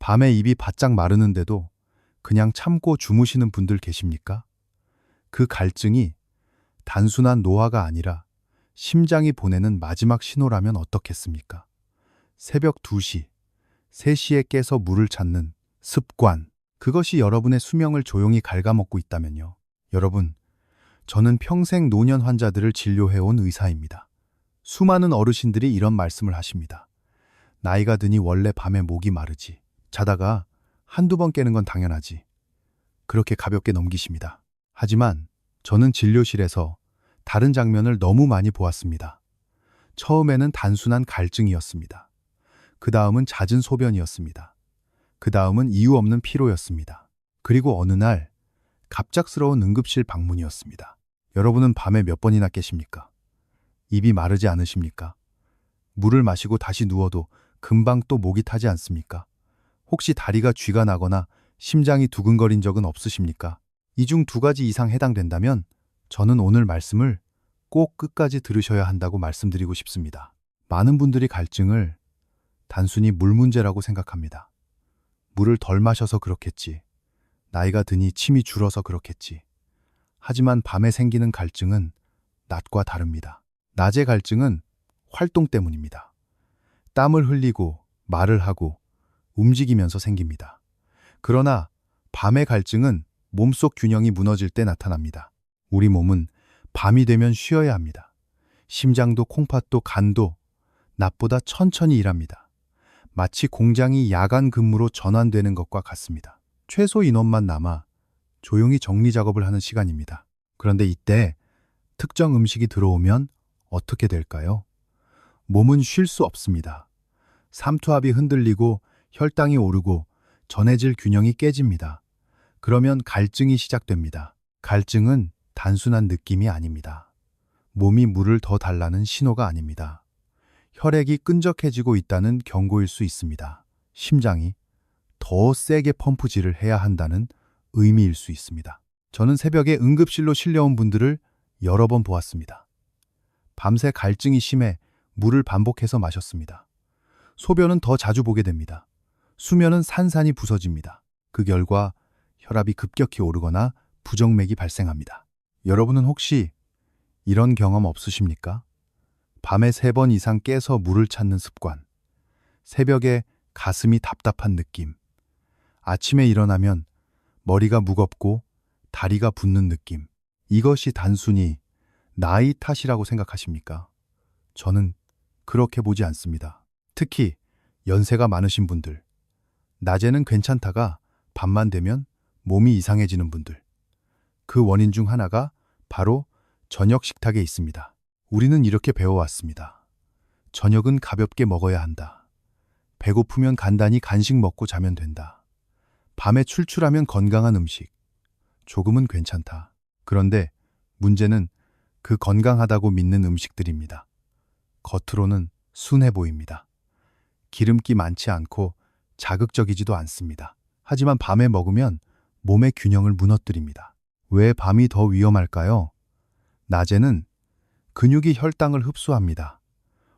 밤에 입이 바짝 마르는데도 그냥 참고 주무시는 분들 계십니까? 그 갈증이 단순한 노화가 아니라 심장이 보내는 마지막 신호라면 어떻겠습니까? 새벽 2시, 3시에 깨서 물을 찾는 습관. 그것이 여러분의 수명을 조용히 갉아먹고 있다면요. 여러분, 저는 평생 노년 환자들을 진료해온 의사입니다. 수많은 어르신들이 이런 말씀을 하십니다. 나이가 드니 원래 밤에 목이 마르지. 자다가 한두 번 깨는 건 당연하지. 그렇게 가볍게 넘기십니다. 하지만 저는 진료실에서 다른 장면을 너무 많이 보았습니다. 처음에는 단순한 갈증이었습니다. 그 다음은 잦은 소변이었습니다. 그 다음은 이유 없는 피로였습니다. 그리고 어느 날 갑작스러운 응급실 방문이었습니다. 여러분은 밤에 몇 번이나 깨십니까? 입이 마르지 않으십니까? 물을 마시고 다시 누워도 금방 또 목이 타지 않습니까? 혹시 다리가 쥐가 나거나 심장이 두근거린 적은 없으십니까? 이 중 2가지 이상 해당된다면 저는 오늘 말씀을 꼭 끝까지 들으셔야 한다고 말씀드리고 싶습니다. 많은 분들이 갈증을 단순히 물 문제라고 생각합니다. 물을 덜 마셔서 그렇겠지. 나이가 드니 침이 줄어서 그렇겠지. 하지만 밤에 생기는 갈증은 낮과 다릅니다. 낮의 갈증은 활동 때문입니다. 땀을 흘리고 말을 하고 움직이면서 생깁니다. 그러나 밤의 갈증은 몸속 균형이 무너질 때 나타납니다. 우리 몸은 밤이 되면 쉬어야 합니다. 심장도 콩팥도 간도 낮보다 천천히 일합니다. 마치 공장이 야간 근무로 전환되는 것과 같습니다. 최소 인원만 남아 조용히 정리 작업을 하는 시간입니다. 그런데 이때 특정 음식이 들어오면 어떻게 될까요? 몸은 쉴 수 없습니다. 삼투압이 흔들리고 혈당이 오르고 전해질 균형이 깨집니다. 그러면 갈증이 시작됩니다. 갈증은 단순한 느낌이 아닙니다. 몸이 물을 더 달라는 신호가 아닙니다. 혈액이 끈적해지고 있다는 경고일 수 있습니다. 심장이 더 세게 펌프질을 해야 한다는 의미일 수 있습니다. 저는 새벽에 응급실로 실려온 분들을 여러 번 보았습니다. 밤새 갈증이 심해 물을 반복해서 마셨습니다. 소변은 더 자주 보게 됩니다. 수면은 산산이 부서집니다. 그 결과 혈압이 급격히 오르거나 부정맥이 발생합니다. 여러분은 혹시 이런 경험 없으십니까? 밤에 3번 이상 깨서 물을 찾는 습관, 새벽에 가슴이 답답한 느낌, 아침에 일어나면 머리가 무겁고 다리가 붓는 느낌. 이것이 단순히 나이 탓이라고 생각하십니까? 저는 그렇게 보지 않습니다. 특히 연세가 많으신 분들, 낮에는 괜찮다가 밤만 되면 몸이 이상해지는 분들. 그 원인 중 하나가 바로 저녁 식탁에 있습니다. 우리는 이렇게 배워왔습니다. 저녁은 가볍게 먹어야 한다. 배고프면 간단히 간식 먹고 자면 된다. 밤에 출출하면 건강한 음식. 조금은 괜찮다. 그런데 문제는 그 건강하다고 믿는 음식들입니다. 겉으로는 순해 보입니다. 기름기 많지 않고 자극적이지도 않습니다. 하지만 밤에 먹으면 몸의 균형을 무너뜨립니다. 왜 밤이 더 위험할까요? 낮에는 근육이 혈당을 흡수합니다.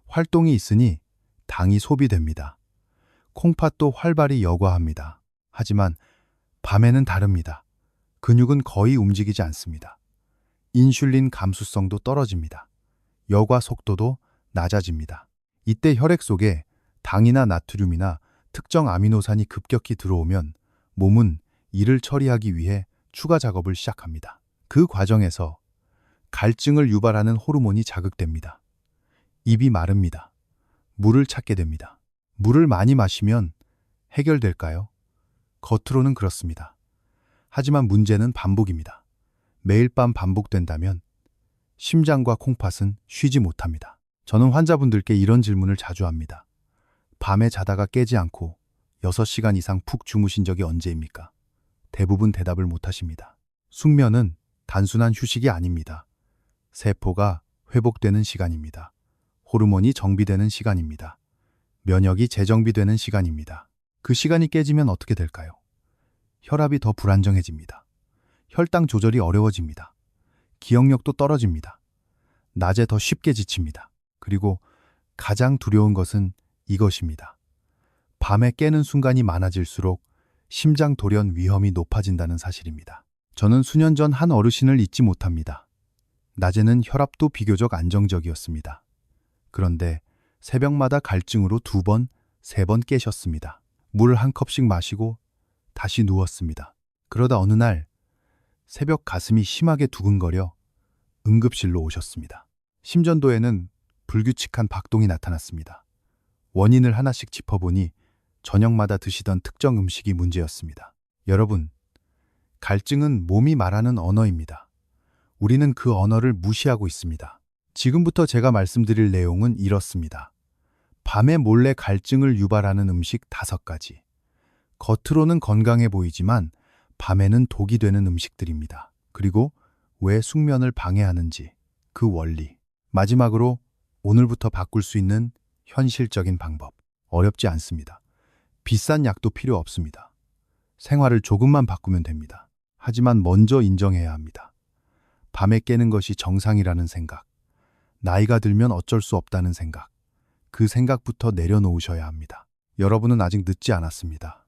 활동이 있으니 당이 소비됩니다. 콩팥도 활발히 여과합니다. 하지만 밤에는 다릅니다. 근육은 거의 움직이지 않습니다. 인슐린 감수성도 떨어집니다. 여과 속도도 낮아집니다. 이때 혈액 속에 당이나 나트륨이나 특정 아미노산이 급격히 들어오면 몸은 이를 처리하기 위해 추가 작업을 시작합니다. 그 과정에서 갈증을 유발하는 호르몬이 자극됩니다. 입이 마릅니다. 물을 찾게 됩니다. 물을 많이 마시면 해결될까요? 겉으로는 그렇습니다. 하지만 문제는 반복입니다. 매일 밤 반복된다면 심장과 콩팥은 쉬지 못합니다. 저는 환자분들께 이런 질문을 자주 합니다. 밤에 자다가 깨지 않고 6시간 이상 푹 주무신 적이 언제입니까? 대부분 대답을 못하십니다. 숙면은 단순한 휴식이 아닙니다. 세포가 회복되는 시간입니다. 호르몬이 정비되는 시간입니다. 면역이 재정비되는 시간입니다. 그 시간이 깨지면 어떻게 될까요? 혈압이 더 불안정해집니다. 혈당 조절이 어려워집니다. 기억력도 떨어집니다. 낮에 더 쉽게 지칩니다. 그리고 가장 두려운 것은 이것입니다. 밤에 깨는 순간이 많아질수록 심장 돌연 위험이 높아진다는 사실입니다. 저는 수년 전 한 어르신을 잊지 못합니다. 낮에는 혈압도 비교적 안정적이었습니다. 그런데 새벽마다 갈증으로 2번, 3번 깨셨습니다. 물을 한 컵씩 마시고 다시 누웠습니다. 그러다 어느 날 새벽 가슴이 심하게 두근거려 응급실로 오셨습니다. 심전도에는 불규칙한 박동이 나타났습니다. 원인을 하나씩 짚어보니 저녁마다 드시던 특정 음식이 문제였습니다. 여러분, 갈증은 몸이 말하는 언어입니다. 우리는 그 언어를 무시하고 있습니다. 지금부터 제가 말씀드릴 내용은 이렇습니다. 밤에 몰래 갈증을 유발하는 음식 5가지. 겉으로는 건강해 보이지만 밤에는 독이 되는 음식들입니다. 그리고 왜 숙면을 방해하는지, 그 원리. 마지막으로 오늘부터 바꿀 수 있는 현실적인 방법. 어렵지 않습니다. 비싼 약도 필요 없습니다. 생활을 조금만 바꾸면 됩니다. 하지만 먼저 인정해야 합니다. 밤에 깨는 것이 정상이라는 생각, 나이가 들면 어쩔 수 없다는 생각, 그 생각부터 내려놓으셔야 합니다. 여러분은 아직 늦지 않았습니다.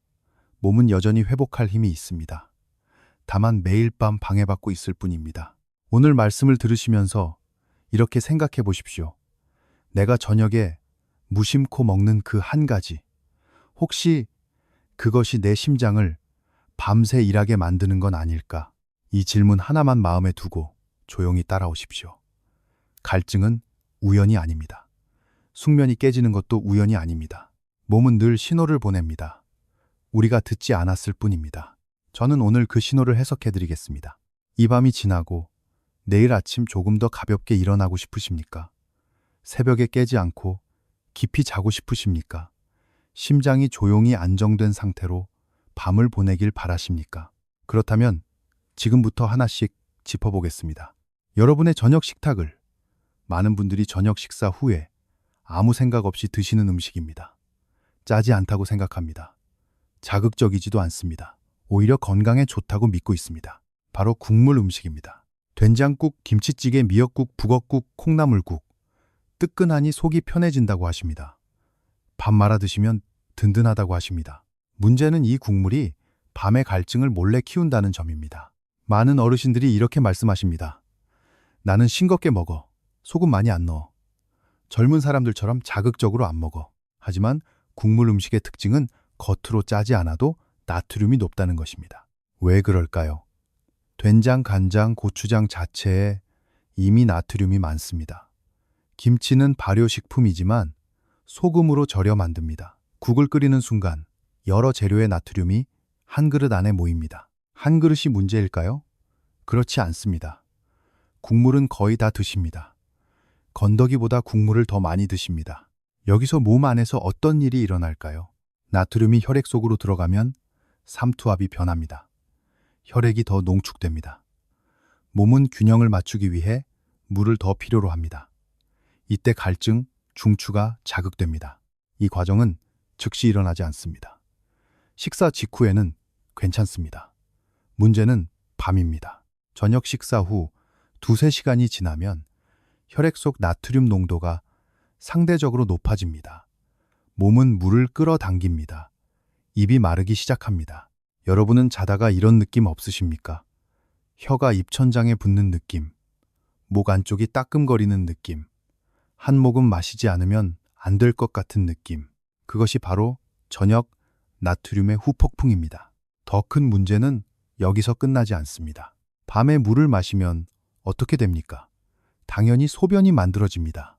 몸은 여전히 회복할 힘이 있습니다. 다만 매일 밤 방해받고 있을 뿐입니다. 오늘 말씀을 들으시면서 이렇게 생각해 보십시오. 내가 저녁에 무심코 먹는 그 한 가지, 혹시 그것이 내 심장을 밤새 일하게 만드는 건 아닐까? 이 질문 하나만 마음에 두고 조용히 따라오십시오. 갈증은 우연이 아닙니다. 숙면이 깨지는 것도 우연이 아닙니다. 몸은 늘 신호를 보냅니다. 우리가 듣지 않았을 뿐입니다. 저는 오늘 그 신호를 해석해 드리겠습니다. 이 밤이 지나고 내일 아침 조금 더 가볍게 일어나고 싶으십니까? 새벽에 깨지 않고 깊이 자고 싶으십니까? 심장이 조용히 안정된 상태로 밤을 보내길 바라십니까? 그렇다면 지금부터 하나씩 짚어보겠습니다. 여러분의 저녁 식탁을, 많은 분들이 저녁 식사 후에 아무 생각 없이 드시는 음식입니다. 짜지 않다고 생각합니다. 자극적이지도 않습니다. 오히려 건강에 좋다고 믿고 있습니다. 바로 국물 음식입니다. 된장국, 김치찌개, 미역국, 북엇국, 콩나물국. 뜨끈하니 속이 편해진다고 하십니다. 밥 말아 드시면 든든하다고 하십니다. 문제는 이 국물이 밤의 갈증을 몰래 키운다는 점입니다. 많은 어르신들이 이렇게 말씀하십니다. 나는 싱겁게 먹어. 소금 많이 안 넣어. 젊은 사람들처럼 자극적으로 안 먹어. 하지만 국물 음식의 특징은 겉으로 짜지 않아도 나트륨이 높다는 것입니다. 왜 그럴까요? 된장, 간장, 고추장 자체에 이미 나트륨이 많습니다. 김치는 발효식품이지만 소금으로 절여 만듭니다. 국을 끓이는 순간 여러 재료의 나트륨이 한 그릇 안에 모입니다. 한 그릇이 문제일까요? 그렇지 않습니다. 국물은 거의 다 드십니다. 건더기보다 국물을 더 많이 드십니다. 여기서 몸 안에서 어떤 일이 일어날까요? 나트륨이 혈액 속으로 들어가면 삼투압이 변합니다. 혈액이 더 농축됩니다. 몸은 균형을 맞추기 위해 물을 더 필요로 합니다. 이때 갈증, 중추가 자극됩니다. 이 과정은 즉시 일어나지 않습니다. 식사 직후에는 괜찮습니다. 문제는 밤입니다. 저녁 식사 후 2~3시간이 지나면 혈액 속 나트륨 농도가 상대적으로 높아집니다. 몸은 물을 끌어당깁니다. 입이 마르기 시작합니다. 여러분은 자다가 이런 느낌 없으십니까? 혀가 입천장에 붙는 느낌, 목 안쪽이 따끔거리는 느낌, 한 모금 마시지 않으면 안 될 것 같은 느낌. 그것이 바로 저녁 나트륨의 후폭풍입니다. 더 큰 문제는 여기서 끝나지 않습니다. 밤에 물을 마시면 어떻게 됩니까? 당연히 소변이 만들어집니다.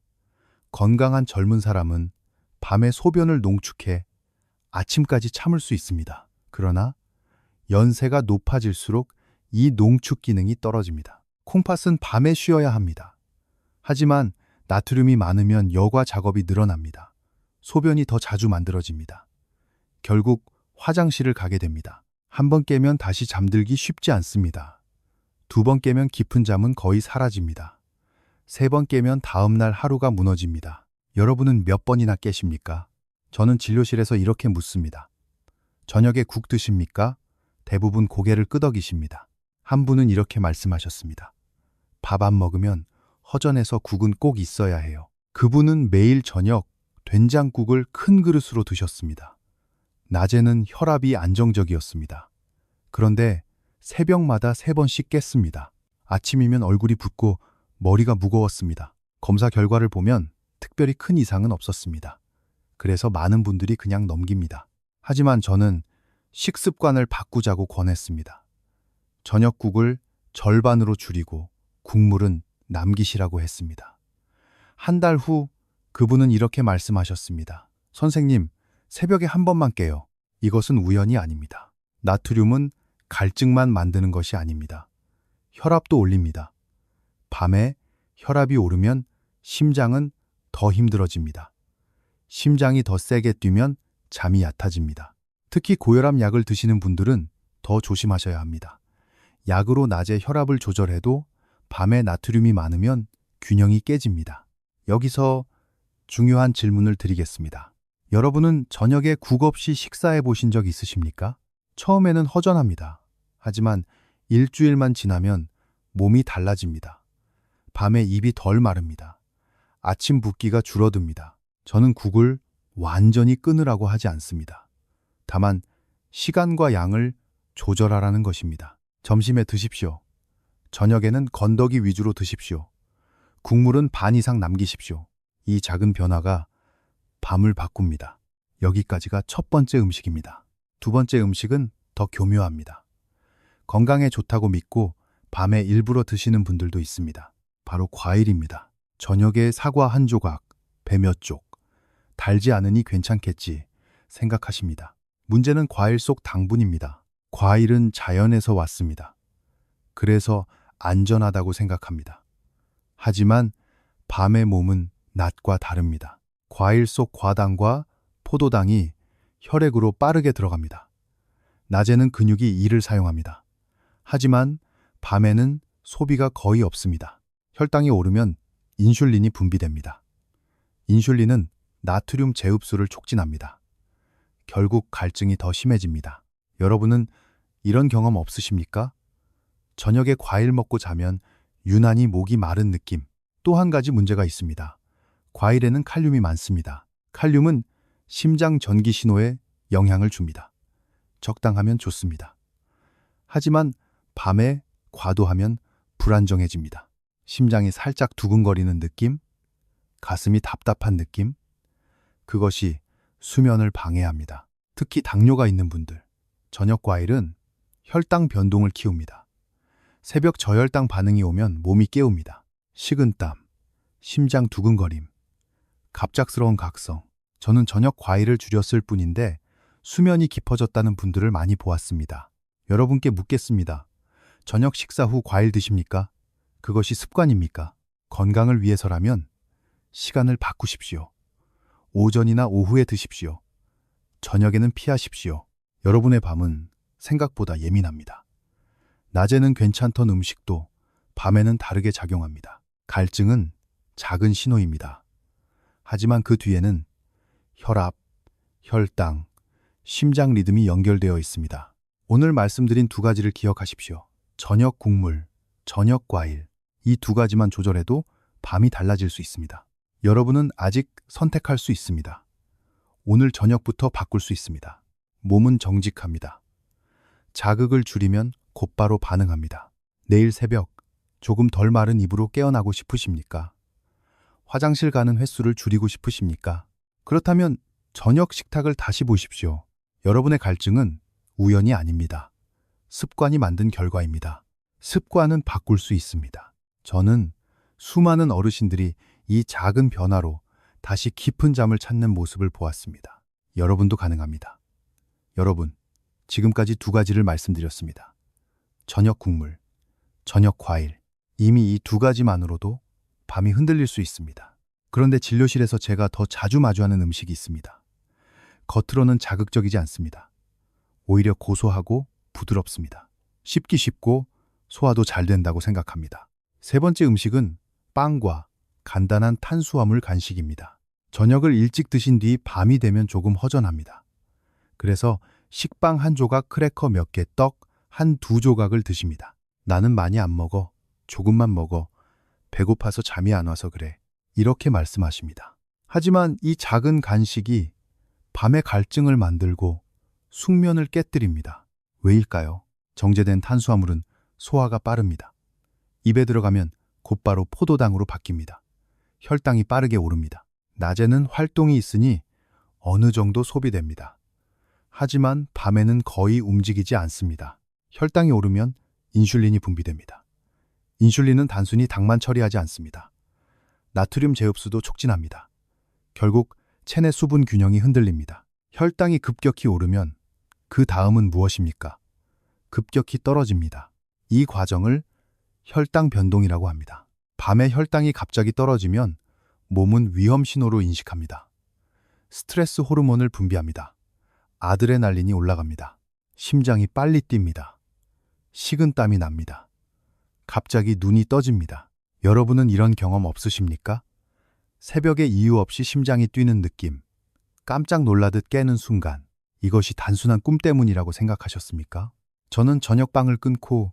건강한 젊은 사람은 밤에 소변을 농축해 아침까지 참을 수 있습니다. 그러나 연세가 높아질수록 이 농축 기능이 떨어집니다. 콩팥은 밤에 쉬어야 합니다. 하지만 나트륨이 많으면 여과 작업이 늘어납니다. 소변이 더 자주 만들어집니다. 결국 화장실을 가게 됩니다. 한 번 깨면 다시 잠들기 쉽지 않습니다. 2번 깨면 깊은 잠은 거의 사라집니다. 3번 깨면 다음날 하루가 무너집니다. 여러분은 몇 번이나 깨십니까? 저는 진료실에서 이렇게 묻습니다. 저녁에 국 드십니까? 대부분 고개를 끄덕이십니다. 한 분은 이렇게 말씀하셨습니다. 밥 안 먹으면 허전해서 국은 꼭 있어야 해요. 그분은 매일 저녁 된장국을 큰 그릇으로 드셨습니다. 낮에는 혈압이 안정적이었습니다. 그런데 새벽마다 3번씩 깼습니다. 아침이면 얼굴이 붓고 머리가 무거웠습니다. 검사 결과를 보면 특별히 큰 이상은 없었습니다. 그래서 많은 분들이 그냥 넘깁니다. 하지만 저는 식습관을 바꾸자고 권했습니다. 저녁국을 절반으로 줄이고 국물은 남기시라고 했습니다. 한 달 후 그분은 이렇게 말씀하셨습니다. 선생님, 새벽에 한 번만 깨요. 이것은 우연이 아닙니다. 나트륨은 갈증만 만드는 것이 아닙니다. 혈압도 올립니다. 밤에 혈압이 오르면 심장은 더 힘들어집니다. 심장이 더 세게 뛰면 잠이 얕아집니다. 특히 고혈압 약을 드시는 분들은 더 조심하셔야 합니다. 약으로 낮에 혈압을 조절해도 밤에 나트륨이 많으면 균형이 깨집니다. 여기서 중요한 질문을 드리겠습니다. 여러분은 저녁에 국 없이 식사해 보신 적 있으십니까? 처음에는 허전합니다. 하지만 일주일만 지나면 몸이 달라집니다. 밤에 입이 덜 마릅니다. 아침 붓기가 줄어듭니다. 저는 국을 완전히 끊으라고 하지 않습니다. 다만 시간과 양을 조절하라는 것입니다. 점심에 드십시오. 저녁에는 건더기 위주로 드십시오. 국물은 반 이상 남기십시오. 이 작은 변화가 밤을 바꿉니다. 여기까지가 첫 번째 음식입니다. 두 번째 음식은 더 교묘합니다. 건강에 좋다고 믿고 밤에 일부러 드시는 분들도 있습니다. 바로 과일입니다. 저녁에 사과 한 조각, 배 몇 쪽, 달지 않으니 괜찮겠지 생각하십니다. 문제는 과일 속 당분입니다. 과일은 자연에서 왔습니다. 그래서 안전하다고 생각합니다. 하지만 밤의 몸은 낮과 다릅니다. 과일 속 과당과 포도당이 혈액으로 빠르게 들어갑니다. 낮에는 근육이 이를 사용합니다. 하지만 밤에는 소비가 거의 없습니다. 혈당이 오르면 인슐린이 분비됩니다. 인슐린은 나트륨 제흡수를 촉진합니다. 결국 갈증이 더 심해집니다. 여러분은 이런 경험 없으십니까? 저녁에 과일 먹고 자면 유난히 목이 마른 느낌. 또 한 가지 문제가 있습니다. 과일에는 칼륨이 많습니다. 칼륨은 심장 전기 신호에 영향을 줍니다. 적당하면 좋습니다. 하지만 밤에 과도하면 불안정해집니다. 심장이 살짝 두근거리는 느낌, 가슴이 답답한 느낌, 그것이 수면을 방해합니다. 특히 당뇨가 있는 분들, 저녁 과일은 혈당 변동을 키웁니다. 새벽 저혈당 반응이 오면 몸이 깨웁니다. 식은땀, 심장 두근거림, 갑작스러운 각성. 저는 저녁 과일을 줄였을 뿐인데 수면이 깊어졌다는 분들을 많이 보았습니다. 여러분께 묻겠습니다. 저녁 식사 후 과일 드십니까? 그것이 습관입니까? 건강을 위해서라면 시간을 바꾸십시오. 오전이나 오후에 드십시오. 저녁에는 피하십시오. 여러분의 밤은 생각보다 예민합니다. 낮에는 괜찮던 음식도 밤에는 다르게 작용합니다. 갈증은 작은 신호입니다. 하지만 그 뒤에는 혈압, 혈당, 심장 리듬이 연결되어 있습니다. 오늘 말씀드린 두 가지를 기억하십시오. 저녁 국물, 저녁 과일, 이 두 가지만 조절해도 밤이 달라질 수 있습니다. 여러분은 아직 선택할 수 있습니다. 오늘 저녁부터 바꿀 수 있습니다. 몸은 정직합니다. 자극을 줄이면 곧바로 반응합니다. 내일 새벽 조금 덜 마른 입으로 깨어나고 싶으십니까? 화장실 가는 횟수를 줄이고 싶으십니까? 그렇다면 저녁 식탁을 다시 보십시오. 여러분의 갈증은 우연이 아닙니다. 습관이 만든 결과입니다. 습관은 바꿀 수 있습니다. 저는 수많은 어르신들이 이 작은 변화로 다시 깊은 잠을 찾는 모습을 보았습니다. 여러분도 가능합니다. 여러분, 지금까지 두 가지를 말씀드렸습니다. 저녁 국물, 저녁 과일. 이미 이 두 가지만으로도 밤이 흔들릴 수 있습니다. 그런데 진료실에서 제가 더 자주 마주하는 음식이 있습니다. 겉으로는 자극적이지 않습니다. 오히려 고소하고 부드럽습니다. 씹기 쉽고 소화도 잘 된다고 생각합니다. 세 번째 음식은 빵과 간단한 탄수화물 간식입니다. 저녁을 일찍 드신 뒤 밤이 되면 조금 허전합니다. 그래서 식빵 한 조각, 크래커 몇 개, 떡 한 두 조각을 드십니다. 나는 많이 안 먹어. 조금만 먹어. 배고파서 잠이 안 와서 그래. 이렇게 말씀하십니다. 하지만 이 작은 간식이 밤의 갈증을 만들고 숙면을 깨뜨립니다. 왜일까요? 정제된 탄수화물은 소화가 빠릅니다. 입에 들어가면 곧바로 포도당으로 바뀝니다. 혈당이 빠르게 오릅니다. 낮에는 활동이 있으니 어느 정도 소비됩니다. 하지만 밤에는 거의 움직이지 않습니다. 혈당이 오르면 인슐린이 분비됩니다. 인슐린은 단순히 당만 처리하지 않습니다. 나트륨 제흡수도 촉진합니다. 결국 체내 수분 균형이 흔들립니다. 혈당이 급격히 오르면 그 다음은 무엇입니까? 급격히 떨어집니다. 이 과정을 혈당 변동이라고 합니다. 밤에 혈당이 갑자기 떨어지면 몸은 위험 신호로 인식합니다. 스트레스 호르몬을 분비합니다. 아드레날린이 올라갑니다. 심장이 빨리 뜁니다. 식은땀이 납니다. 갑자기 눈이 떠집니다. 여러분은 이런 경험 없으십니까? 새벽에 이유 없이 심장이 뛰는 느낌, 깜짝 놀라듯 깨는 순간, 이것이 단순한 꿈 때문이라고 생각하셨습니까? 저는 저녁빵을 끊고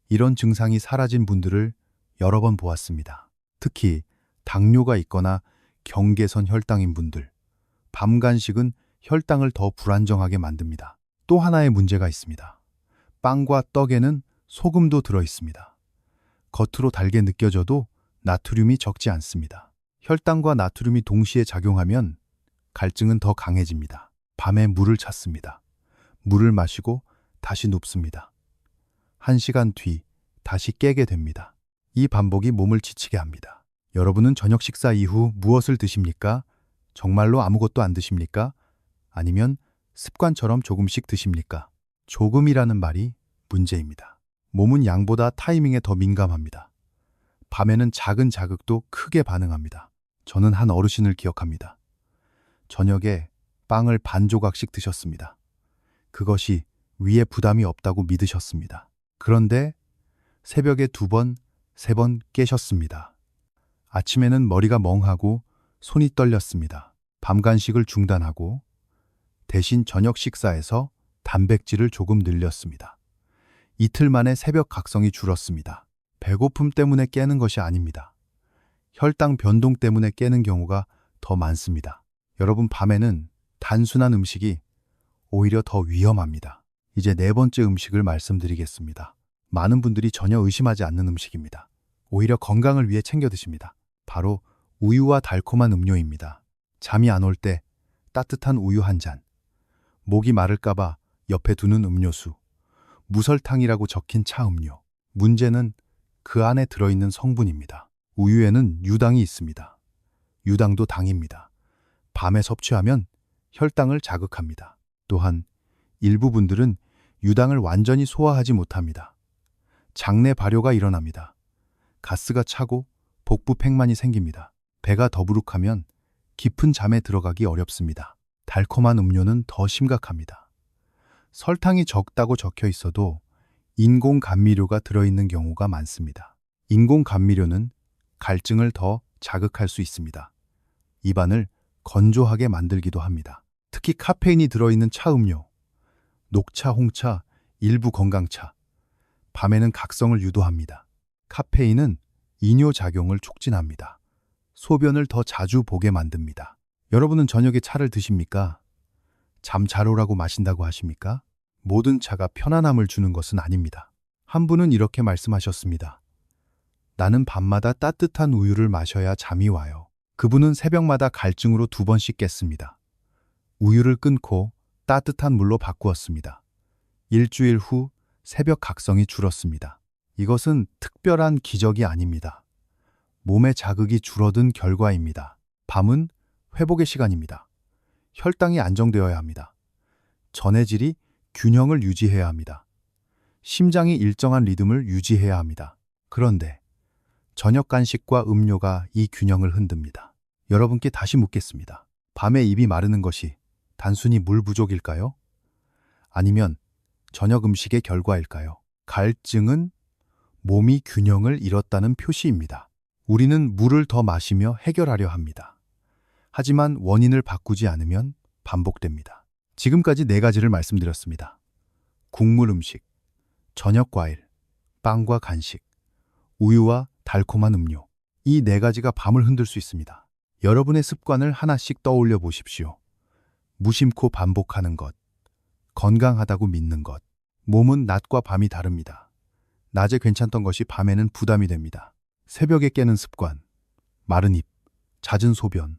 이런 증상이 사라진 분들을 여러 번 보았습니다. 특히 당뇨가 있거나 경계선 혈당인 분들, 밤 간식은 혈당을 더 불안정하게 만듭니다. 또 하나의 문제가 있습니다. 빵과 떡에는 소금도 들어 있습니다. 겉으로 달게 느껴져도 나트륨이 적지 않습니다. 혈당과 나트륨이 동시에 작용하면 갈증은 더 강해집니다. 밤에 물을 찾습니다. 물을 마시고 다시 눕습니다. 1시간 뒤 다시 깨게 됩니다. 이 반복이 몸을 지치게 합니다. 여러분은 저녁 식사 이후 무엇을 드십니까? 정말로 아무것도 안 드십니까? 아니면 습관처럼 조금씩 드십니까? 조금이라는 말이 문제입니다. 몸은 양보다 타이밍에 더 민감합니다. 밤에는 작은 자극도 크게 반응합니다. 저는 한 어르신을 기억합니다. 저녁에 빵을 반 조각씩 드셨습니다. 그것이 위에 부담이 없다고 믿으셨습니다. 그런데 새벽에 2번, 3번 깨셨습니다. 아침에는 머리가 멍하고 손이 떨렸습니다. 밤 간식을 중단하고 대신 저녁 식사에서 단백질을 조금 늘렸습니다. 이틀 만에 새벽 각성이 줄었습니다. 배고픔 때문에 깨는 것이 아닙니다. 혈당 변동 때문에 깨는 경우가 더 많습니다. 여러분, 밤에는 단순한 음식이 오히려 더 위험합니다. 이제 4번째 음식을 말씀드리겠습니다. 많은 분들이 전혀 의심하지 않는 음식입니다. 오히려 건강을 위해 챙겨 드십니다. 바로 우유와 달콤한 음료입니다. 잠이 안 올 때 따뜻한 우유 한 잔, 목이 마를까봐 옆에 두는 음료수, 무설탕이라고 적힌 차 음료. 문제는 그 안에 들어있는 성분입니다. 우유에는 유당이 있습니다. 유당도 당입니다. 밤에 섭취하면 혈당을 자극합니다. 또한 일부 분들은 유당을 완전히 소화하지 못합니다. 장내 발효가 일어납니다. 가스가 차고 복부 팽만이 생깁니다. 배가 더부룩하면 깊은 잠에 들어가기 어렵습니다. 달콤한 음료는 더 심각합니다. 설탕이 적다고 적혀 있어도 인공 감미료가 들어있는 경우가 많습니다. 인공 감미료는 갈증을 더 자극할 수 있습니다. 입안을 건조하게 만들기도 합니다. 특히 카페인이 들어있는 차 음료, 녹차, 홍차, 일부 건강차, 밤에는 각성을 유도합니다. 카페인은 이뇨작용을 촉진합니다. 소변을 더 자주 보게 만듭니다. 여러분은 저녁에 차를 드십니까? 잠 잘 오라고 마신다고 하십니까? 모든 차가 편안함을 주는 것은 아닙니다. 한 분은 이렇게 말씀하셨습니다. 나는 밤마다 따뜻한 우유를 마셔야 잠이 와요. 그분은 새벽마다 갈증으로 2번씩 깼습니다. 우유를 끊고 따뜻한 물로 바꾸었습니다. 일주일 후 새벽 각성이 줄었습니다. 이것은 특별한 기적이 아닙니다. 몸의 자극이 줄어든 결과입니다. 밤은 회복의 시간입니다. 혈당이 안정되어야 합니다. 전해질이 균형을 유지해야 합니다. 심장이 일정한 리듬을 유지해야 합니다. 그런데 저녁 간식과 음료가 이 균형을 흔듭니다. 여러분께 다시 묻겠습니다. 밤에 입이 마르는 것이 단순히 물 부족일까요? 아니면 저녁 음식의 결과일까요? 갈증은 몸이 균형을 잃었다는 표시입니다. 우리는 물을 더 마시며 해결하려 합니다. 하지만 원인을 바꾸지 않으면 반복됩니다. 지금까지 4가지를 말씀드렸습니다. 국물 음식, 저녁 과일, 빵과 간식, 우유와 달콤한 음료. 이 4가지가 밤을 흔들 수 있습니다. 여러분의 습관을 하나씩 떠올려 보십시오. 무심코 반복하는 것, 건강하다고 믿는 것. 몸은 낮과 밤이 다릅니다. 낮에 괜찮던 것이 밤에는 부담이 됩니다. 새벽에 깨는 습관, 마른 입, 잦은 소변,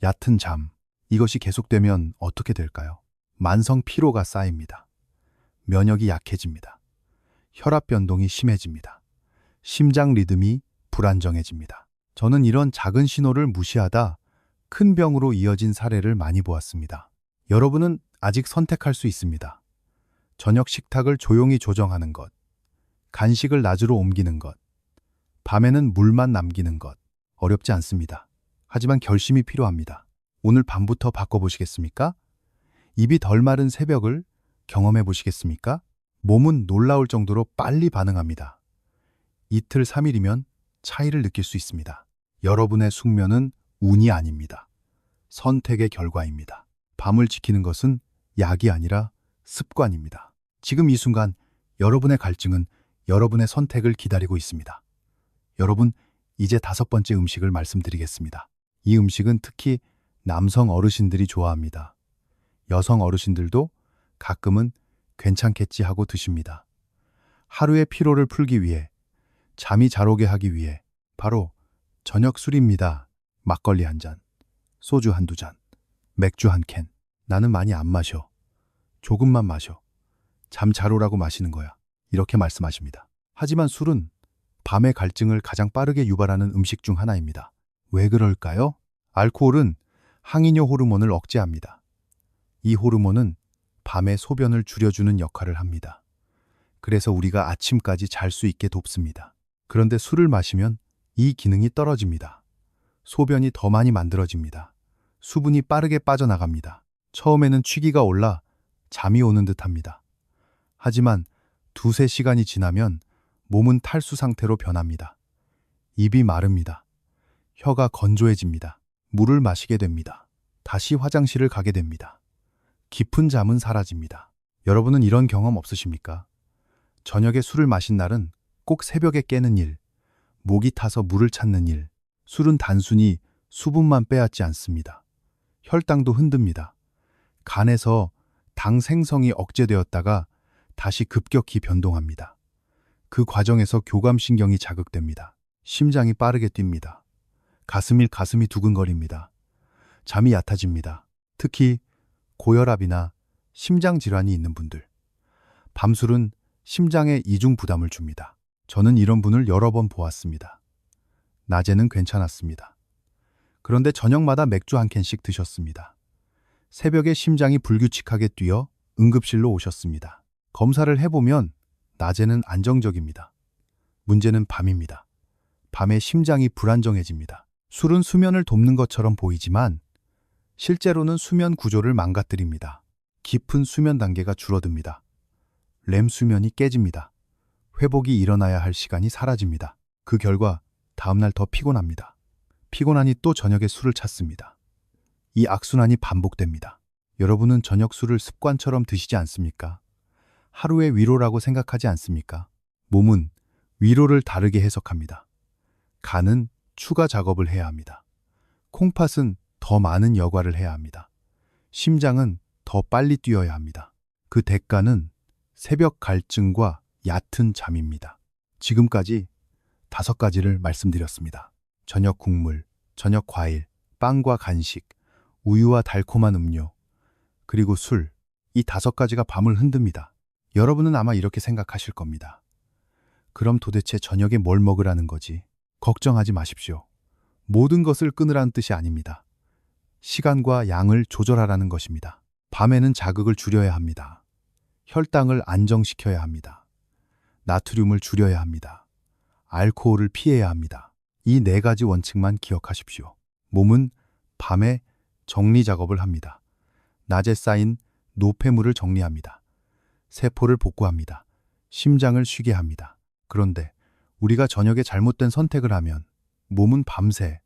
얕은 잠. 이것이 계속되면 어떻게 될까요? 만성 피로가 쌓입니다. 면역이 약해집니다. 혈압 변동이 심해집니다. 심장 리듬이 불안정해집니다. 저는 이런 작은 신호를 무시하다 큰 병으로 이어진 사례를 많이 보았습니다. 여러분은 아직 선택할 수 있습니다. 저녁 식탁을 조용히 조정하는 것, 간식을 낮으로 옮기는 것, 밤에는 물만 남기는 것. 어렵지 않습니다. 하지만 결심이 필요합니다. 오늘 밤부터 바꿔보시겠습니까? 입이 덜 마른 새벽을 경험해 보시겠습니까? 몸은 놀라울 정도로 빨리 반응합니다. 이틀, 3일이면 차이를 느낄 수 있습니다. 여러분의 숙면은 운이 아닙니다. 선택의 결과입니다. 밤을 지키는 것은 약이 아니라 습관입니다. 지금 이 순간 여러분의 갈증은 여러분의 선택을 기다리고 있습니다. 여러분, 이제 5번째 음식을 말씀드리겠습니다. 이 음식은 특히 남성 어르신들이 좋아합니다. 여성 어르신들도 가끔은 괜찮겠지 하고 드십니다. 하루의 피로를 풀기 위해, 잠이 잘 오게 하기 위해 바로 저녁 술입니다. 막걸리 한 잔, 소주 한두 잔, 맥주 한 캔. 나는 많이 안 마셔. 조금만 마셔. 잠 잘 오라고 마시는 거야. 이렇게 말씀하십니다. 하지만 술은 밤의 갈증을 가장 빠르게 유발하는 음식 중 하나입니다. 왜 그럴까요? 알코올은 항이뇨 호르몬을 억제합니다. 이 호르몬은 밤의 소변을 줄여주는 역할을 합니다. 그래서 우리가 아침까지 잘 수 있게 돕습니다. 그런데 술을 마시면 이 기능이 떨어집니다. 소변이 더 많이 만들어집니다. 수분이 빠르게 빠져나갑니다. 처음에는 취기가 올라 잠이 오는 듯합니다. 하지만 2~3시간이 지나면 몸은 탈수 상태로 변합니다. 입이 마릅니다. 혀가 건조해집니다. 물을 마시게 됩니다. 다시 화장실을 가게 됩니다. 깊은 잠은 사라집니다. 여러분은 이런 경험 없으십니까? 저녁에 술을 마신 날은 꼭 새벽에 깨는 일, 목이 타서 물을 찾는 일. 술은 단순히 수분만 빼앗지 않습니다. 혈당도 흔듭니다. 간에서 당 생성이 억제되었다가 다시 급격히 변동합니다. 그 과정에서 교감신경이 자극됩니다. 심장이 빠르게 뜁니다. 가슴이 두근거립니다. 잠이 얕아집니다. 특히 고혈압이나 심장질환이 있는 분들. 밤술은 심장에 이중 부담을 줍니다. 저는 이런 분을 여러 번 보았습니다. 낮에는 괜찮았습니다. 그런데 저녁마다 맥주 한 캔씩 드셨습니다. 새벽에 심장이 불규칙하게 뛰어 응급실로 오셨습니다. 검사를 해보면 낮에는 안정적입니다. 문제는 밤입니다. 밤에 심장이 불안정해집니다. 술은 수면을 돕는 것처럼 보이지만 실제로는 수면 구조를 망가뜨립니다. 깊은 수면 단계가 줄어듭니다. 렘 수면이 깨집니다. 회복이 일어나야 할 시간이 사라집니다. 그 결과 다음날 더 피곤합니다. 피곤하니 또 저녁에 술을 찾습니다. 이 악순환이 반복됩니다. 여러분은 저녁 술을 습관처럼 드시지 않습니까? 하루의 위로라고 생각하지 않습니까? 몸은 위로를 다르게 해석합니다. 간은 추가 작업을 해야 합니다. 콩팥은 더 많은 여과를 해야 합니다. 심장은 더 빨리 뛰어야 합니다. 그 대가는 새벽 갈증과 얕은 잠입니다. 지금까지 5가지를 말씀드렸습니다. 저녁 국물, 저녁 과일, 빵과 간식, 우유와 달콤한 음료, 그리고 술. 이 5가지가 밤을 흔듭니다. 여러분은 아마 이렇게 생각하실 겁니다. 그럼 도대체 저녁에 뭘 먹으라는 거지? 걱정하지 마십시오. 모든 것을 끊으라는 뜻이 아닙니다. 시간과 양을 조절하라는 것입니다. 밤에는 자극을 줄여야 합니다. 혈당을 안정시켜야 합니다. 나트륨을 줄여야 합니다. 알코올을 피해야 합니다. 이 4가지 원칙만 기억하십시오. 몸은 밤에 정리 작업을 합니다. 낮에 쌓인 노폐물을 정리합니다. 세포를 복구합니다. 심장을 쉬게 합니다. 그런데 우리가 저녁에 잘못된 선택을 하면 몸은 밤새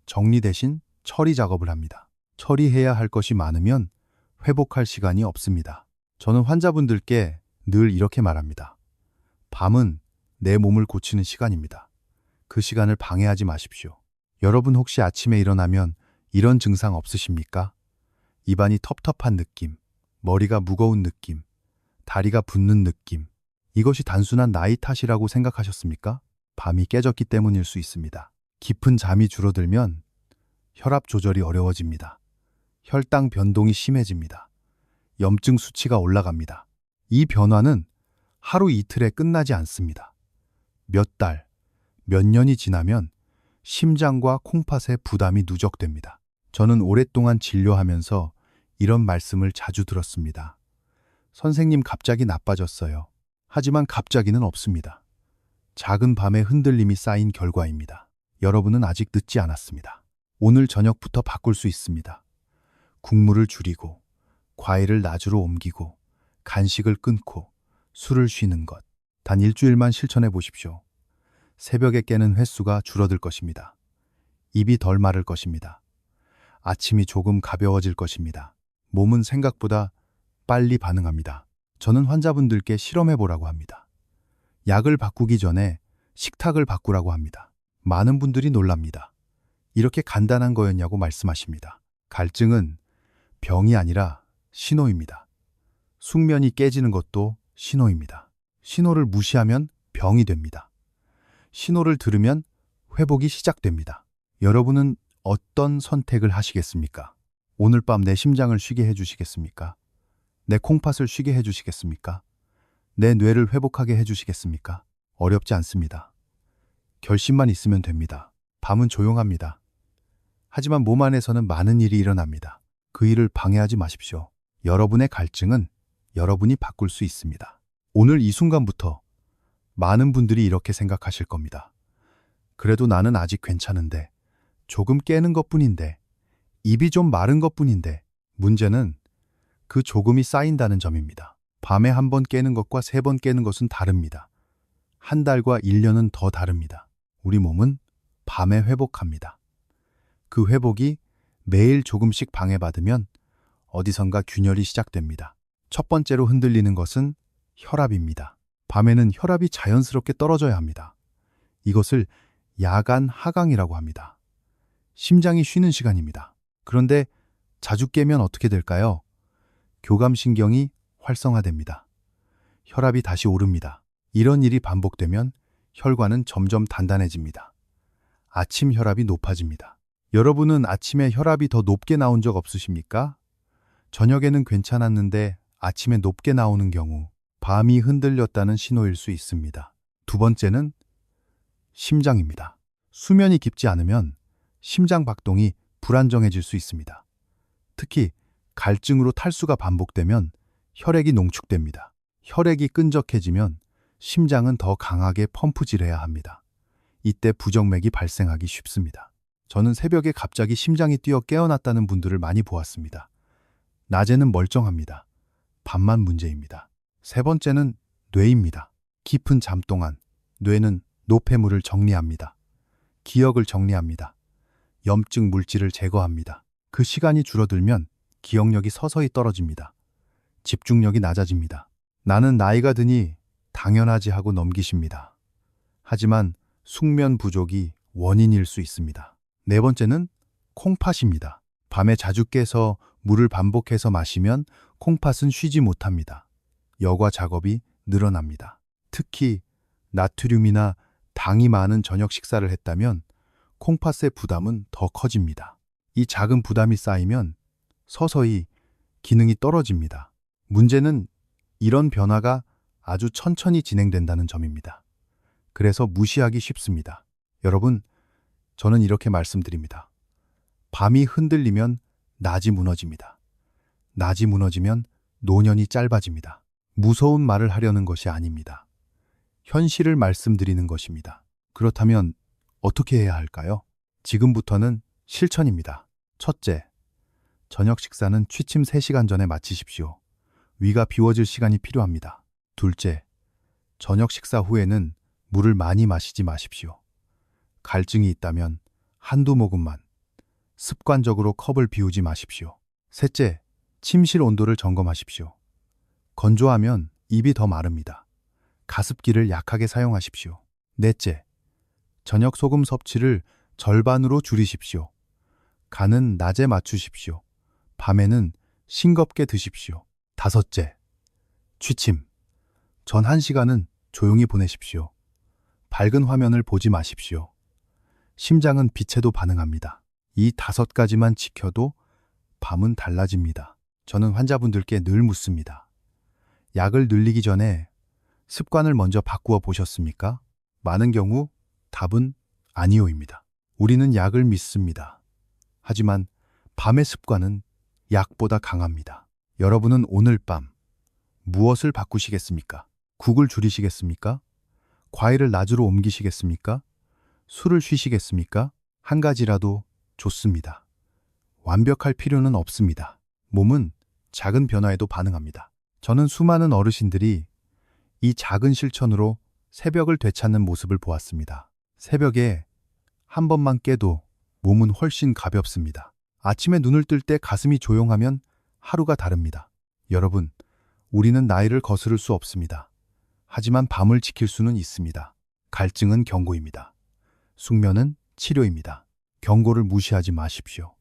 정리 대신 처리 작업을 합니다. 처리해야 할 것이 많으면 회복할 시간이 없습니다. 저는 환자분들께 늘 이렇게 말합니다. 밤은 내 몸을 고치는 시간입니다. 그 시간을 방해하지 마십시오. 여러분 혹시 아침에 일어나면 이런 증상 없으십니까? 입안이 텁텁한 느낌, 머리가 무거운 느낌, 다리가 붓는 느낌. 이것이 단순한 나이 탓이라고 생각하셨습니까? 밤이 깨졌기 때문일 수 있습니다. 깊은 잠이 줄어들면 혈압 조절이 어려워집니다. 혈당 변동이 심해집니다. 염증 수치가 올라갑니다. 이 변화는 하루 이틀에 끝나지 않습니다. 몇 달, 몇 년이 지나면 심장과 콩팥에 부담이 누적됩니다. 저는 오랫동안 진료하면서 이런 말씀을 자주 들었습니다. 선생님, 갑자기 나빠졌어요. 하지만 갑자기는 없습니다. 작은 밤의 흔들림이 쌓인 결과입니다. 여러분은 아직 늦지 않았습니다. 오늘 저녁부터 바꿀 수 있습니다. 국물을 줄이고, 과일을 낮으로 옮기고, 간식을 끊고, 술을 쉬는 것. 단 일주일만 실천해 보십시오. 새벽에 깨는 횟수가 줄어들 것입니다. 입이 덜 마를 것입니다. 아침이 조금 가벼워질 것입니다. 몸은 생각보다 빨리 반응합니다. 저는 환자분들께 실험해 보라고 합니다. 약을 바꾸기 전에 식탁을 바꾸라고 합니다. 많은 분들이 놀랍니다. 이렇게 간단한 거였냐고 말씀하십니다. 갈증은 병이 아니라 신호입니다. 숙면이 깨지는 것도 신호입니다. 신호를 무시하면 병이 됩니다. 신호를 들으면 회복이 시작됩니다. 여러분은 어떤 선택을 하시겠습니까? 오늘 밤 내 심장을 쉬게 해주시겠습니까? 내 콩팥을 쉬게 해주시겠습니까? 내 뇌를 회복하게 해주시겠습니까? 어렵지 않습니다. 결심만 있으면 됩니다. 밤은 조용합니다. 하지만 몸 안에서는 많은 일이 일어납니다. 그 일을 방해하지 마십시오. 여러분의 갈증은 여러분이 바꿀 수 있습니다. 오늘 이 순간부터 많은 분들이 이렇게 생각하실 겁니다. 그래도 나는 아직 괜찮은데, 조금 깨는 것뿐인데, 입이 좀 마른 것뿐인데, 문제는 그 조금이 쌓인다는 점입니다. 밤에 한 번 깨는 것과 3번 깨는 것은 다릅니다. 한 달과 1년은 더 다릅니다. 우리 몸은 밤에 회복합니다. 그 회복이 매일 조금씩 방해받으면 어디선가 균열이 시작됩니다. 첫 번째로 흔들리는 것은 혈압입니다. 밤에는 혈압이 자연스럽게 떨어져야 합니다. 이것을 야간 하강이라고 합니다. 심장이 쉬는 시간입니다. 그런데 자주 깨면 어떻게 될까요? 교감신경이 활성화됩니다. 혈압이 다시 오릅니다. 이런 일이 반복되면 혈관은 점점 단단해집니다. 아침 혈압이 높아집니다. 여러분은 아침에 혈압이 더 높게 나온 적 없으십니까? 저녁에는 괜찮았는데 아침에 높게 나오는 경우 밤이 흔들렸다는 신호일 수 있습니다. 두 번째는 심장입니다. 수면이 깊지 않으면 심장 박동이 불안정해질 수 있습니다. 특히 갈증으로 탈수가 반복되면 혈액이 농축됩니다. 혈액이 끈적해지면 심장은 더 강하게 펌프질해야 합니다. 이때 부정맥이 발생하기 쉽습니다. 저는 새벽에 갑자기 심장이 뛰어 깨어났다는 분들을 많이 보았습니다. 낮에는 멀쩡합니다. 밤만 문제입니다. 세 번째는 뇌입니다. 깊은 잠 동안 뇌는 노폐물을 정리합니다. 기억을 정리합니다. 염증 물질을 제거합니다. 그 시간이 줄어들면 기억력이 서서히 떨어집니다. 집중력이 낮아집니다. 나는 나이가 드니 당연하지 하고 넘기십니다. 하지만 숙면 부족이 원인일 수 있습니다. 네 번째는 콩팥입니다. 밤에 자주 깨서 물을 반복해서 마시면 콩팥은 쉬지 못합니다. 여과 작업이 늘어납니다. 특히 나트륨이나 당이 많은 저녁 식사를 했다면 콩팥의 부담은 더 커집니다. 이 작은 부담이 쌓이면 서서히 기능이 떨어집니다. 문제는 이런 변화가 아주 천천히 진행된다는 점입니다. 그래서 무시하기 쉽습니다. 여러분, 저는 이렇게 말씀드립니다. 밤이 흔들리면 낮이 무너집니다. 낮이 무너지면 노년이 짧아집니다. 무서운 말을 하려는 것이 아닙니다. 현실을 말씀드리는 것입니다. 그렇다면 어떻게 해야 할까요? 지금부터는 실천입니다. 첫째, 저녁 식사는 취침 3시간 전에 마치십시오. 위가 비워질 시간이 필요합니다. 둘째, 저녁 식사 후에는 물을 많이 마시지 마십시오. 갈증이 있다면 한두 모금만, 습관적으로 컵을 비우지 마십시오. 셋째, 침실 온도를 점검하십시오. 건조하면 입이 더 마릅니다. 가습기를 약하게 사용하십시오. 넷째, 저녁 소금 섭취를 절반으로 줄이십시오. 간은 낮에 맞추십시오. 밤에는 싱겁게 드십시오. 다섯째, 취침. 전 1시간은 조용히 보내십시오. 밝은 화면을 보지 마십시오. 심장은 빛에도 반응합니다. 이 5가지만 지켜도 밤은 달라집니다. 저는 환자분들께 늘 묻습니다. 약을 늘리기 전에 습관을 먼저 바꾸어 보셨습니까? 많은 경우 답은 아니오입니다. 우리는 약을 믿습니다. 하지만 밤의 습관은 약보다 강합니다. 여러분은 오늘 밤 무엇을 바꾸시겠습니까? 국을 줄이시겠습니까? 과일을 낮으로 옮기시겠습니까? 술을 쉬시겠습니까? 한 가지라도 좋습니다. 완벽할 필요는 없습니다. 몸은 작은 변화에도 반응합니다. 저는 수많은 어르신들이 이 작은 실천으로 새벽을 되찾는 모습을 보았습니다. 새벽에 한 번만 깨도 몸은 훨씬 가볍습니다. 아침에 눈을 뜰 때 가슴이 조용하면 하루가 다릅니다. 여러분, 우리는 나이를 거스를 수 없습니다. 하지만 밤을 지킬 수는 있습니다. 갈증은 경고입니다. 숙면은 치료입니다. 경고를 무시하지 마십시오.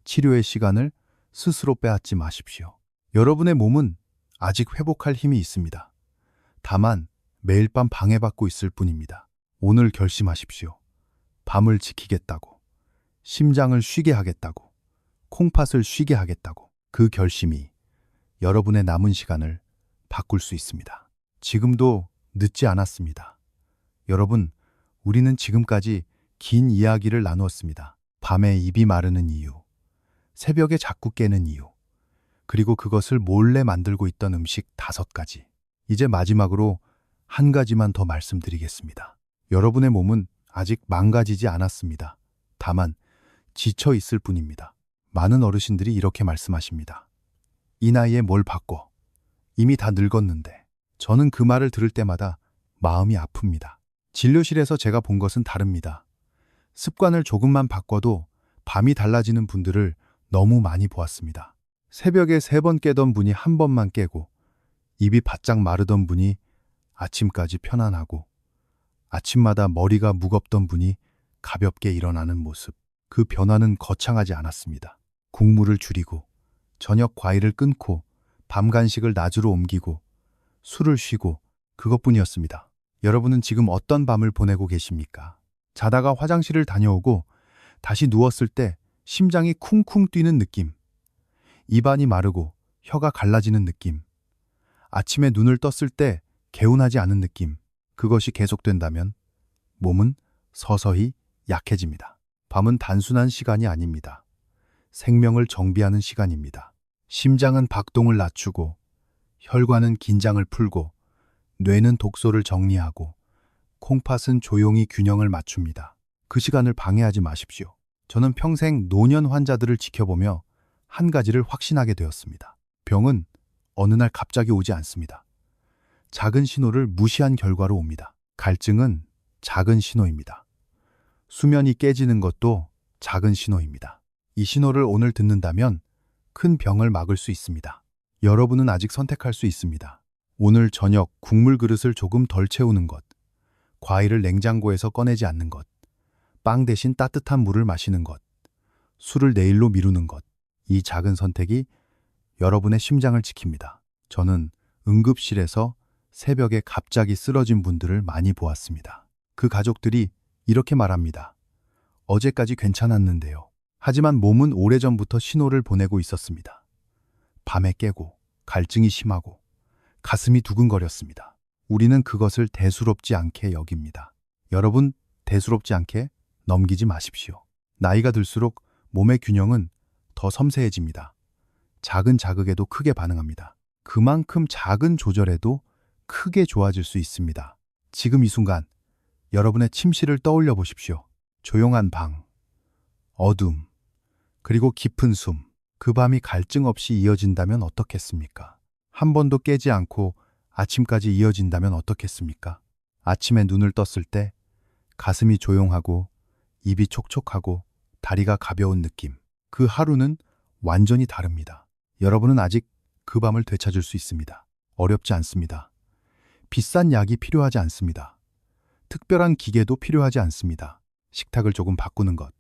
치료의 시간을 스스로 빼앗지 마십시오. 여러분의 몸은 아직 회복할 힘이 있습니다. 다만 매일 밤 방해받고 있을 뿐입니다. 오늘 결심하십시오. 밤을 지키겠다고, 심장을 쉬게 하겠다고, 콩팥을 쉬게 하겠다고. 그 결심이 여러분의 남은 시간을 바꿀 수 있습니다. 지금도 늦지 않았습니다. 여러분, 우리는 지금까지 긴 이야기를 나누었습니다. 밤에 입이 마르는 이유, 새벽에 자꾸 깨는 이유, 그리고 그것을 몰래 만들고 있던 음식 5가지. 이제 마지막으로 한 가지만 더 말씀드리겠습니다. 여러분의 몸은 아직 망가지지 않았습니다. 다만 지쳐 있을 뿐입니다. 많은 어르신들이 이렇게 말씀하십니다. 이 나이에 뭘 바꿔? 이미 다 늙었는데. 저는 그 말을 들을 때마다 마음이 아픕니다. 진료실에서 제가 본 것은 다릅니다. 습관을 조금만 바꿔도 밤이 달라지는 분들을 너무 많이 보았습니다. 새벽에 3번 깨던 분이 한 번만 깨고, 입이 바짝 마르던 분이 아침까지 편안하고, 아침마다 머리가 무겁던 분이 가볍게 일어나는 모습. 그 변화는 거창하지 않았습니다. 국물을 줄이고, 저녁 과일을 끊고, 밤 간식을 낮으로 옮기고, 술을 쉬고, 그것뿐이었습니다. 여러분은 지금 어떤 밤을 보내고 계십니까? 자다가 화장실을 다녀오고 다시 누웠을 때 심장이 쿵쿵 뛰는 느낌, 입안이 마르고 혀가 갈라지는 느낌, 아침에 눈을 떴을 때 개운하지 않은 느낌, 그것이 계속된다면 몸은 서서히 약해집니다. 밤은 단순한 시간이 아닙니다. 생명을 정비하는 시간입니다. 심장은 박동을 낮추고, 혈관은 긴장을 풀고, 뇌는 독소를 정리하고, 콩팥은 조용히 균형을 맞춥니다. 그 시간을 방해하지 마십시오. 저는 평생 노년 환자들을 지켜보며 한 가지를 확신하게 되었습니다. 병은 어느 날 갑자기 오지 않습니다. 작은 신호를 무시한 결과로 옵니다. 갈증은 작은 신호입니다. 수면이 깨지는 것도 작은 신호입니다. 이 신호를 오늘 듣는다면 큰 병을 막을 수 있습니다. 여러분은 아직 선택할 수 있습니다. 오늘 저녁 국물 그릇을 조금 덜 채우는 것, 과일을 냉장고에서 꺼내지 않는 것, 빵 대신 따뜻한 물을 마시는 것, 술을 내일로 미루는 것. 이 작은 선택이 여러분의 심장을 지킵니다. 저는 응급실에서 새벽에 갑자기 쓰러진 분들을 많이 보았습니다. 그 가족들이 이렇게 말합니다. 어제까지 괜찮았는데요. 하지만 몸은 오래전부터 신호를 보내고 있었습니다. 밤에 깨고, 갈증이 심하고, 가슴이 두근거렸습니다. 우리는 그것을 대수롭지 않게 여깁니다. 여러분, 대수롭지 않게 넘기지 마십시오. 나이가 들수록 몸의 균형은 더 섬세해집니다. 작은 자극에도 크게 반응합니다. 그만큼 작은 조절에도 크게 좋아질 수 있습니다. 지금 이 순간 여러분의 침실을 떠올려 보십시오. 조용한 방, 어둠, 그리고 깊은 숨. 그 밤이 갈증 없이 이어진다면 어떻겠습니까? 한 번도 깨지 않고 아침까지 이어진다면 어떻겠습니까? 아침에 눈을 떴을 때 가슴이 조용하고 입이 촉촉하고 다리가 가벼운 느낌. 그 하루는 완전히 다릅니다. 여러분은 아직 그 밤을 되찾을 수 있습니다. 어렵지 않습니다. 비싼 약이 필요하지 않습니다. 특별한 기계도 필요하지 않습니다. 식탁을 조금 바꾸는 것,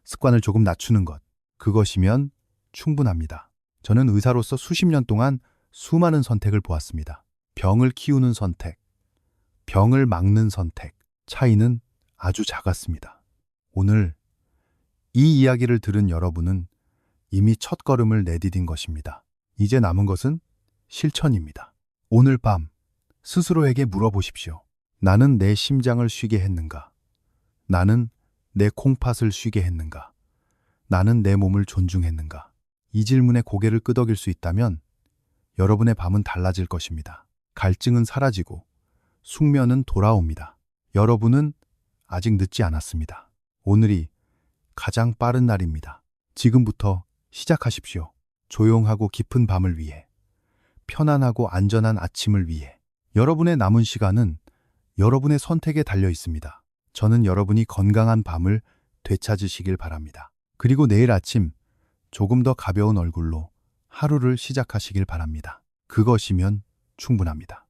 습관을 조금 낮추는 것, 그것이면 충분합니다. 저는 의사로서 수십 년 동안 수많은 선택을 보았습니다. 병을 키우는 선택, 병을 막는 선택, 차이는 아주 작았습니다. 오늘 이 이야기를 들은 여러분은 이미 첫걸음을 내디딘 것입니다. 이제 남은 것은 실천입니다. 오늘 밤 스스로에게 물어보십시오. 나는 내 심장을 쉬게 했는가? 나는 내 콩팥을 쉬게 했는가? 나는 내 몸을 존중했는가? 이 질문에 고개를 끄덕일 수 있다면 여러분의 밤은 달라질 것입니다. 갈증은 사라지고 숙면은 돌아옵니다. 여러분은 아직 늦지 않았습니다. 오늘이 가장 빠른 날입니다. 지금부터 시작하십시오. 조용하고 깊은 밤을 위해, 편안하고 안전한 아침을 위해. 여러분의 남은 시간은 여러분의 선택에 달려 있습니다. 저는 여러분이 건강한 밤을 되찾으시길 바랍니다. 그리고 내일 아침 조금 더 가벼운 얼굴로 하루를 시작하시길 바랍니다. 그것이면 충분합니다.